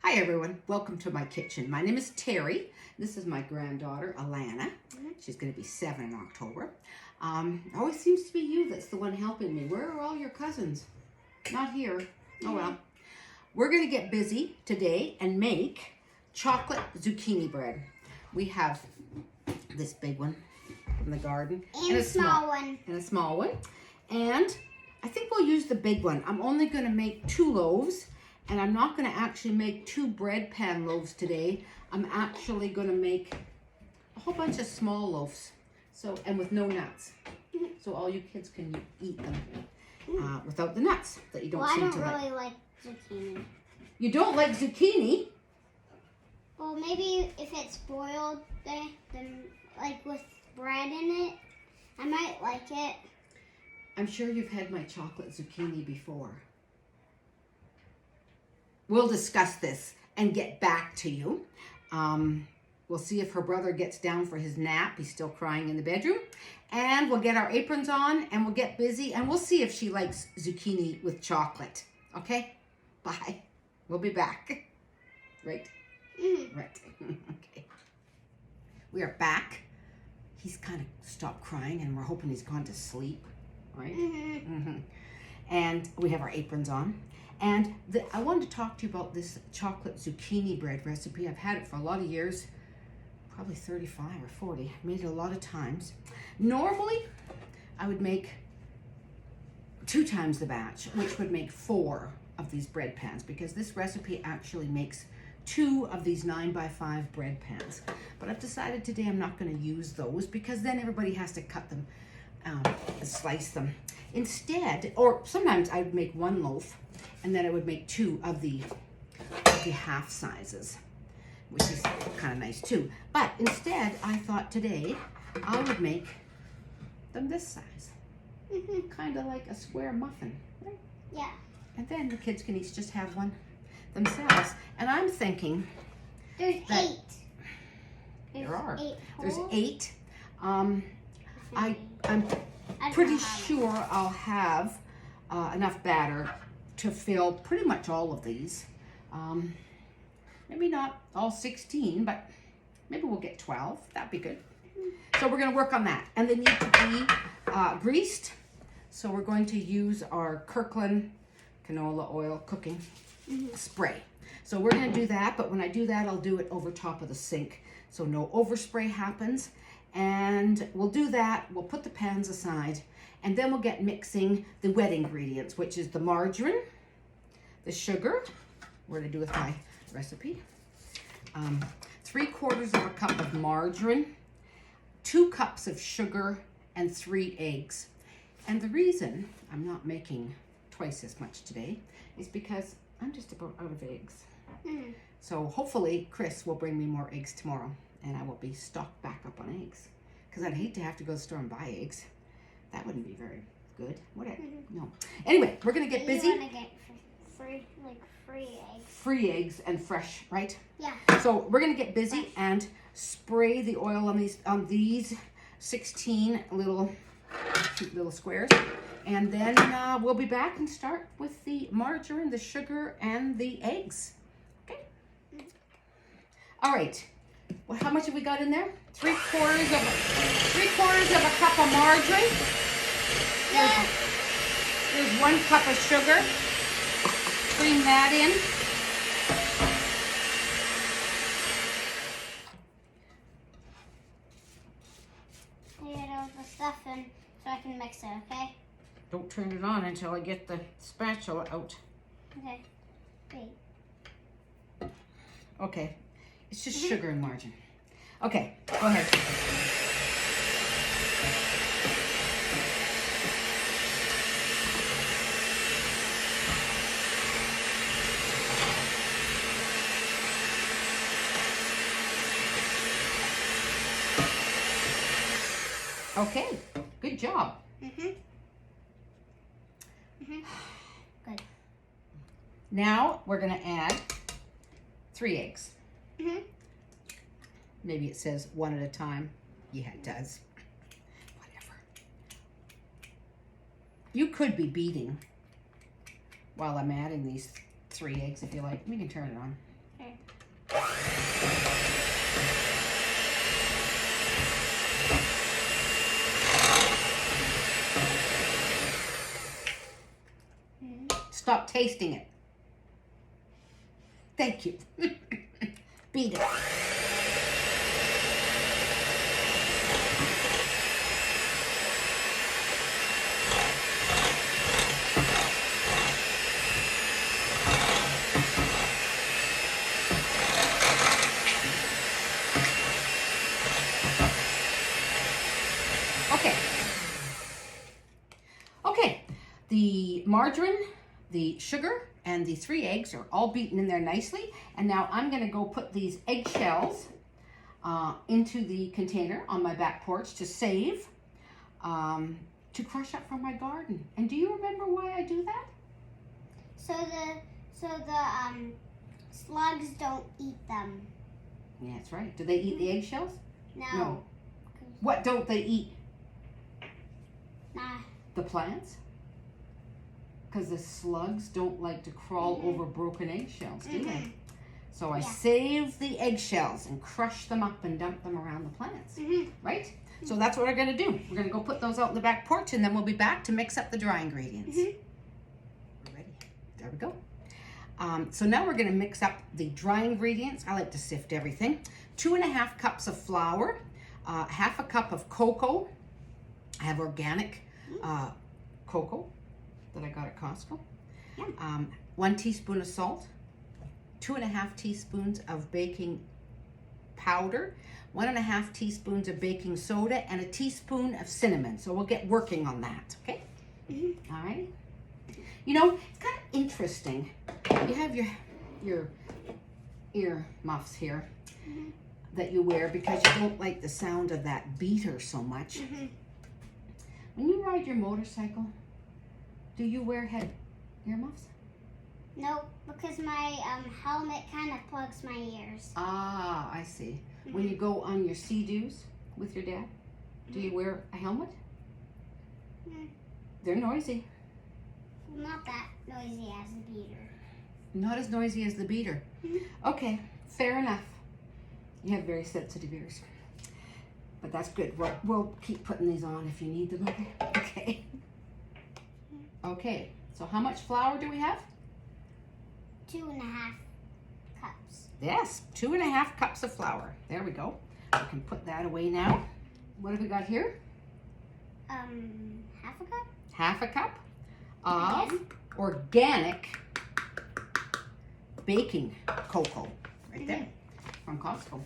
Hi everyone, welcome to my kitchen. My name is Terri. This is my granddaughter, Alanna. She's going to be 7 in October. It always seems to be you that's the one helping me. Where are all your cousins? Not here. Oh well. We're going to get busy today and make chocolate zucchini bread. We have this big one from the garden. And a small one. And a small one. And I think we'll use the big one. I'm only going to make 2 loaves. And I'm not going to actually make 2 bread pan loaves today. I'm actually going to make a whole bunch of small loaves. And with no nuts. So all you kids can eat them without the nuts that you don't seem to like. I don't really like zucchini. You don't like zucchini? Well, maybe if it's boiled, then like with bread in it, I might like it. I'm sure you've had my chocolate zucchini before. We'll discuss this and get back to you. We'll see if her brother gets down for his nap. He's still crying in the bedroom. And we'll get our aprons on and we'll get busy and we'll see if she likes zucchini with chocolate. Okay? Bye. We'll be back. Right? Right. Okay. We are back. He's kind of stopped crying and we're hoping he's gone to sleep. Right? And we have our aprons on. And I wanted to talk to you about this chocolate zucchini bread recipe. I've had it for a lot of years, probably 35 or 40. I've made it a lot of times. Normally, I would make 2 times the batch, which would make 4 of these bread pans, because this recipe actually makes 2 of these 9x5 bread pans. But I've decided today I'm not going to use those because then everybody has to cut them and slice them. Instead, or sometimes I would make 1 loaf and then I would make 2 of the half sizes, which is kind of nice too. But instead, I thought today I would make them this size, kind of like a square muffin, right? Yeah. And then the kids can each just have one themselves. And I'm thinking there's 8. There are. 8 There's holes. 8. I'm pretty sure I'll have enough batter to fill pretty much all of these. Maybe not all 16, but maybe we'll get 12. That'd be good. So we're going to work on that. And they need to be greased. So we're going to use our Kirkland canola oil cooking spray. So we're going to do that, but when I do that, I'll do it over top of the sink so no overspray happens. And we'll do that. We'll put the pans aside. And then we'll get mixing the wet ingredients, which is the margarine, the sugar, what did I do with my recipe? 3/4 of a cup of margarine, 2 cups of sugar, and 3 eggs. And the reason I'm not making twice as much today is because I'm just about out of eggs. So hopefully Chris will bring me more eggs tomorrow and I will be stocked back up on eggs. Because I'd hate to have to go to the store and buy eggs. That wouldn't be very good, would it? No. Anyway, we're going to get busy. You want to get free eggs. Free eggs and fresh, right? Yeah. So we're going to get busy and spray the oil on these 16 little squares. And then we'll be back and start with the margarine, the sugar, and the eggs. Okay? All right. Well, how much have we got in there? 3/4 of a cup of margarine. There's 1 cup of sugar. Cream that in. I get all the stuff in so I can mix it, okay? Don't turn it on until I get the spatula out. Okay. Wait. Okay. It's just sugar and margarine. Okay, go ahead. Okay, good job. Good. Now we're going to add 3 eggs. Maybe it says 1 at a time. Yeah, it does. Whatever. You could be beating while I'm adding these 3 eggs if you like. We can turn it on. Okay. Stop tasting it. Thank you. Beat it. Okay. Okay. The margarine, the sugar, and the 3 eggs are all beaten in there nicely. And now I'm going to go put these eggshells into the container on my back porch to save, to crush up from my garden. And do you remember why I do that? So the slugs don't eat them. Yeah, that's right. Do they eat the eggshells? No. What don't they eat? Nah. The plants? Because the slugs don't like to crawl over broken eggshells, do they? So I save the eggshells and crush them up and dump them around the plants, right? So that's what we're going to do. We're going to go put those out in the back porch, and then we'll be back to mix up the dry ingredients. We're ready. There we go. So now we're going to mix up the dry ingredients. I like to sift everything. 2.5 cups of flour, 1/2 cup of cocoa. I have organic cocoa that I got at Costco. 1 teaspoon of salt, 2.5 teaspoons of baking powder, 1.5 teaspoons of baking soda, and a teaspoon of cinnamon. So we'll get working on that, okay? All right. You know, it's kind of interesting. You have your ear muffs here that you wear because you don't like the sound of that beater so much. When you ride your motorcycle, do you wear earmuffs? Nope, because my helmet kind of plugs my ears. Ah, I see. When you go on your sea-doos with your dad, do you wear a helmet? They're noisy. Not that noisy as the beater. Not as noisy as the beater. Okay, fair enough. You have very sensitive ears. But that's good. We'll keep putting these on if you need them. Okay. Okay, so how much flour do we have? 2.5 cups. Yes, 2.5 cups of flour. There we go. We can put that away now. What have we got here? 1/2 cup? 1/2 cup of organic baking cocoa. Right there, from Costco.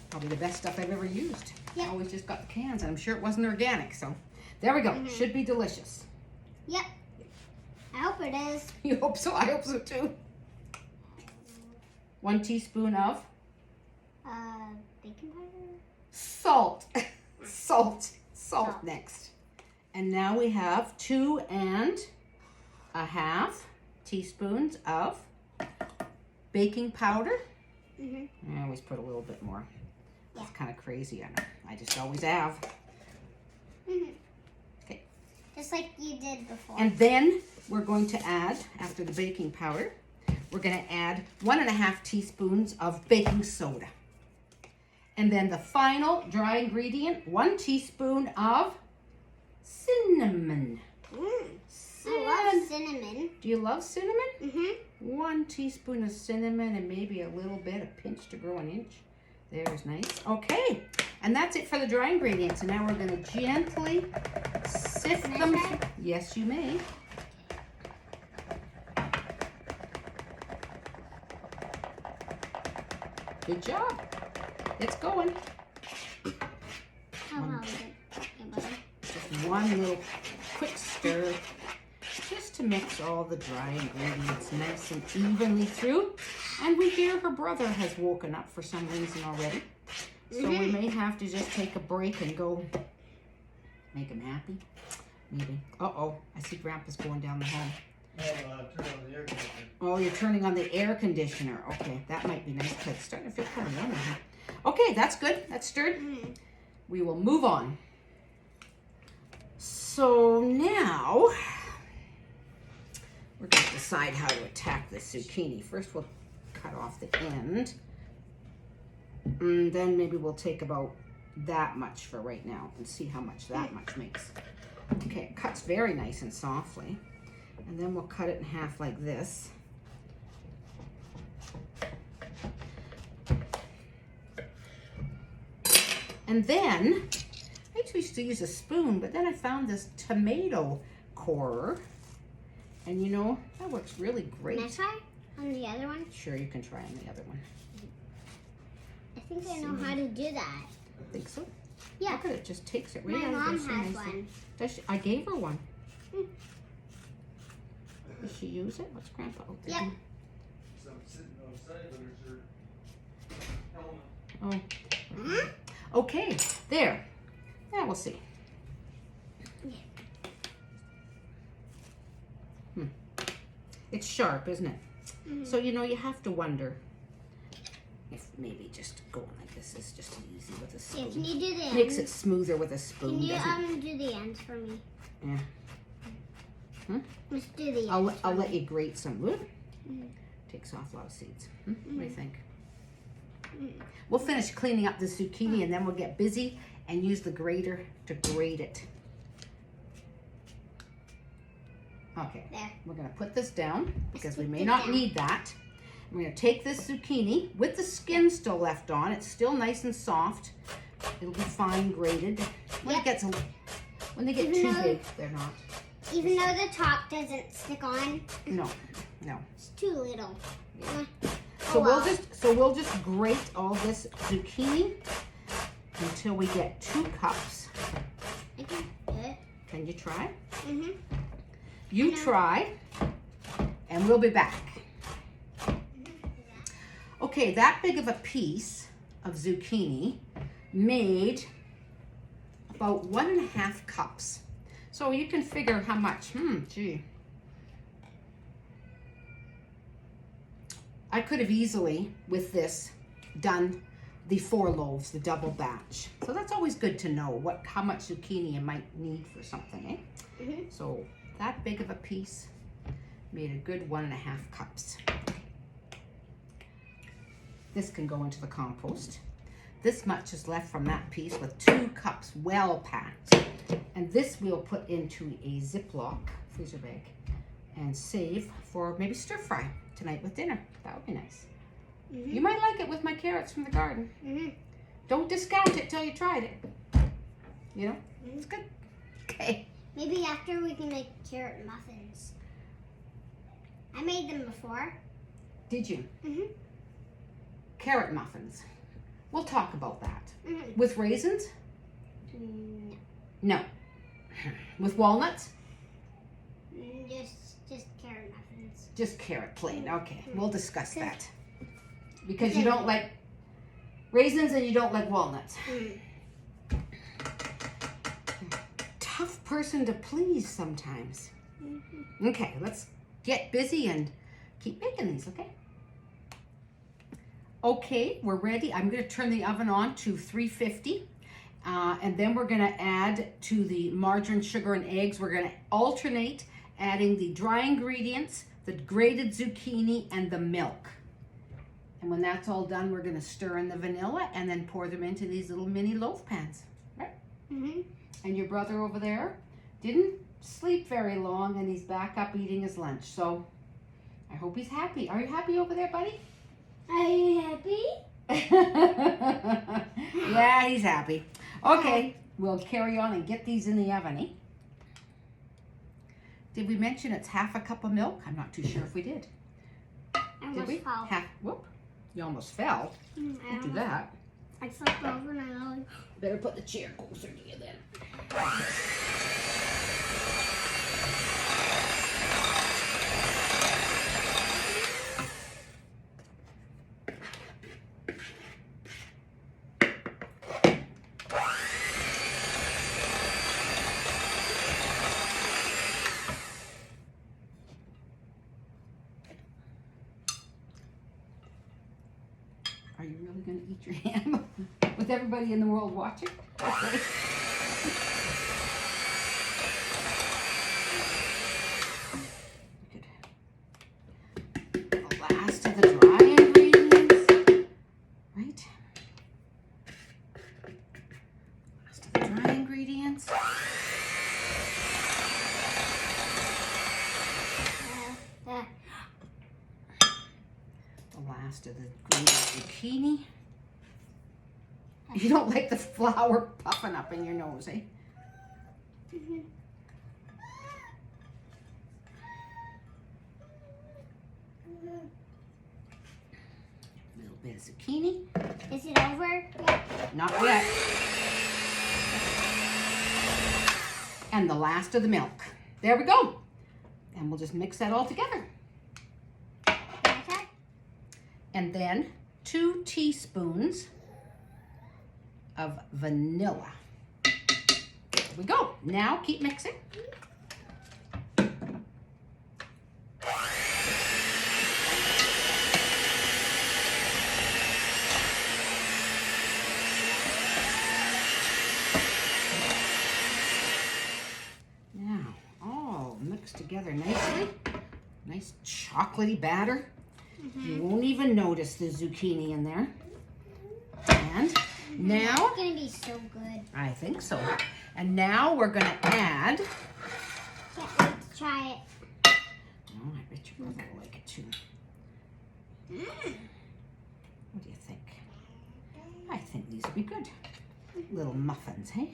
Probably the best stuff I've ever used. Yep. Always just got the cans, and I'm sure it wasn't organic, so there we go. Should be delicious. Yep. I hope it is. You hope so? I hope so too. 1 teaspoon of Baking powder? salt. Salt next. And now we have 2.5 teaspoons of baking powder. I always put a little bit more. It's kind of crazy, I know. I just always have. Okay. Just like you did before. And then we're going to add, after the baking powder, we're going to add 1.5 teaspoons of baking soda. And then the final dry ingredient, 1 teaspoon of cinnamon. I love cinnamon. Do you love cinnamon? 1 teaspoon of cinnamon and maybe a little bit, a pinch to grow an inch. There's nice. Okay, and that's it for the dry ingredients. And now we're going to gently sift them. Yes, you may. Good job. It's going. How long is it? Just one little quick stir, just to mix all the dry ingredients nice and evenly through. And we hear her brother has woken up for some reason already. So we may have to just take a break and go make him happy. Maybe. Uh-oh, I see Grandpa's going down the hall. Turn on the air conditioner. Oh, you're turning on the air conditioner. Okay, that might be nice because it's starting to feel kind of warm in here. Okay, that's good. That's stirred. We will move on. So now we're going to decide how to attack the zucchini. First, we'll cut off the end. And then maybe we'll take about that much for right now and see how much that much makes. Okay, it cuts very nice and softly. And then we'll cut it in half like this. And then, I used to use a spoon, but then I found this tomato corer. And you know, that works really great. Can I try on the other one? Sure, you can try on the other one. I think I know how to do that. I think so. Yeah. Look at it, just takes it right My out of mom there so has nicely. one. Does she? I gave her one. Does she use it? What's Grandpa? Oh, there. Yep. Some sitting outside, but it's her helmet. Oh. Okay, there. Now we'll see. It's sharp, isn't it? So, you know, you have to wonder if maybe just going like this is just easy with a spoon. Yeah, can you do the ends? Makes it smoother with a spoon, Can you doesn't it? do the ends for me? Yeah. Let's do the ends. I'll let you grate some. Whoop. Takes off a lot of seeds. What do you think? We'll finish cleaning up the zucchini and then we'll get busy and use the grater to grate it. Okay, There. we're gonna put this down because we put may it not down. need that. We're gonna take this zucchini with the skin still left on. It's still nice and soft. It'll be fine grated. When it gets when they get Even too though- big, they're not. Even though the top doesn't stick on, No, no. it's too little. So well. we'll just grate all this zucchini until we get 2 cups. I can do it. Can you try? Mm-hmm. You try, and we'll be back. Okay, that big of a piece of zucchini made about 1.5 cups. So you can figure how much. Gee. I could have easily, with this, done the 4 loaves, the double batch. So that's always good to know how much zucchini you might need for something, eh? So that big of a piece made a good 1.5 cups. This can go into the compost. This much is left from that piece with 2 cups well packed. And this we'll put into a Ziploc freezer bag and save for maybe stir fry tonight with dinner. That would be nice. You might like it with my carrots from the garden. Don't discount it till you tried it. You know, it's good. Okay. Maybe after we can make carrot muffins. I made them before. Did you? Mhm. Carrot muffins. We'll talk about that. Mhm. With raisins? No. No. With walnuts? Just carrot muffins. Just carrot plain. Okay, we'll discuss that. Because you don't like raisins and you don't like walnuts. Tough person to please sometimes. Okay, let's get busy and keep making these, okay? Okay, we're ready. I'm going to turn the oven on to 350. And then we're going to add to the margarine, sugar, and eggs. We're going to alternate adding the dry ingredients, the grated zucchini, and the milk. And when that's all done, we're going to stir in the vanilla and then pour them into these little mini loaf pans. Right? And your brother over there didn't sleep very long and he's back up eating his lunch. So I hope he's happy. Are you happy over there, buddy? Are you happy? Yeah, he's happy. Okay, we'll carry on and get these in the oven, eh? Did we mention it's 1/2 cup of milk? I'm not too sure if we did. I Did almost we? fell. Whoop. You almost fell. Don't do that. I flipped over and I was Better put the chair closer to you then. Are you really going to eat your ham with everybody in the world watching? Okay. Good. The last of the dry ingredients. last of the green zucchini. You don't like the flour puffing up in your nose, eh? Mm-hmm. Little bit of zucchini. Is it over yet? Not yet. And the last of the milk. There we go. And we'll just mix that all together. Okay. And then 2 teaspoons of vanilla. There we go. Now keep mixing. Now, all mixed together nicely. Nice chocolatey batter. You won't even notice the zucchini in there. And now, It's gonna be so good. I think so. And now we're gonna add, Can't wait to try it. oh, I bet your brother will like it too. What do you think? I think these would be good. Little muffins, hey?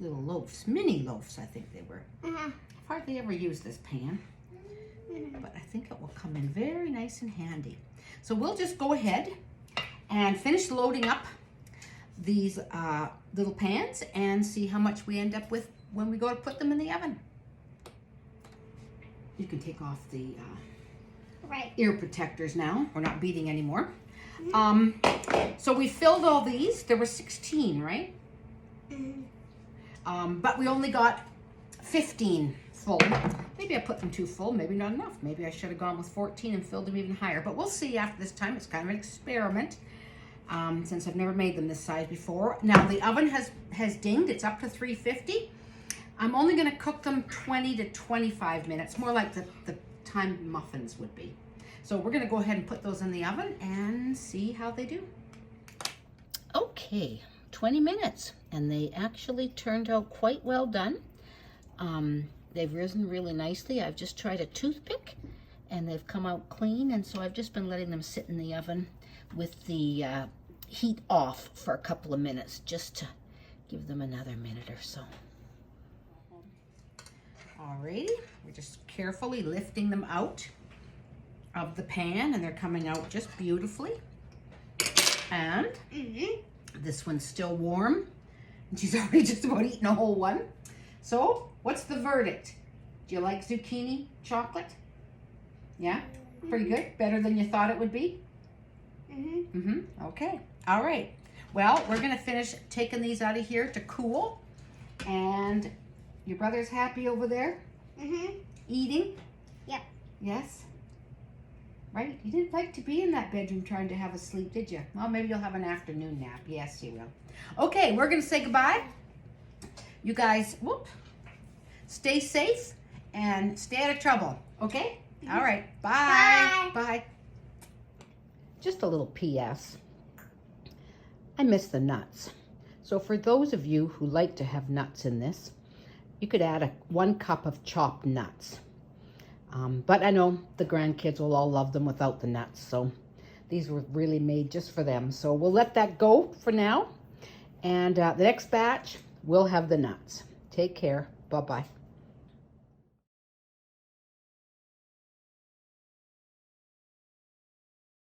Little loaves, mini loaves, I think they were. I've hardly ever used this pan, but I think it will come in very nice and handy. So we'll just go ahead and finish loading up these little pans and see how much we end up with when we go to put them in the oven. You can take off the Right. ear protectors now. We're not beating anymore. So we filled all these. There were 16, right? But we only got 15 full. Maybe I put them too full, maybe not enough. Maybe I should have gone with 14 and filled them even higher. But we'll see after this time. It's kind of an experiment since I've never made them this size before. Now the oven has dinged. It's up to 350. I'm only going to cook them 20 to 25 minutes, more like the time muffins would be. So we're going to go ahead and put those in the oven and see how they do. Okay, 20 minutes, and they actually turned out quite well done. They've risen really nicely. I've just tried a toothpick, and they've come out clean, and so I've just been letting them sit in the oven with the heat off for a couple of minutes, just to give them another minute or so. Alrighty, we're just carefully lifting them out of the pan, and they're coming out just beautifully. And this one's still warm, and she's already just about eaten a whole one. So, what's the verdict? Do you like zucchini chocolate? Yeah? Pretty good? Better than you thought it would be? Okay. All right. Well, we're going to finish taking these out of here to cool. And your brother's happy over there? Eating? Yep. Yes? Right? You didn't like to be in that bedroom trying to have a sleep, did you? Well, maybe you'll have an afternoon nap. Yes, you will. Okay, we're going to say goodbye. You guys, stay safe and stay out of trouble, okay? All right, bye. Bye. Just a little P.S. I miss the nuts. So for those of you who like to have nuts in this, you could add 1 cup of chopped nuts. But I know the grandkids will all love them without the nuts, so these were really made just for them. So we'll let that go for now. And the next batch, we'll have the nuts. Take care. Bye-bye.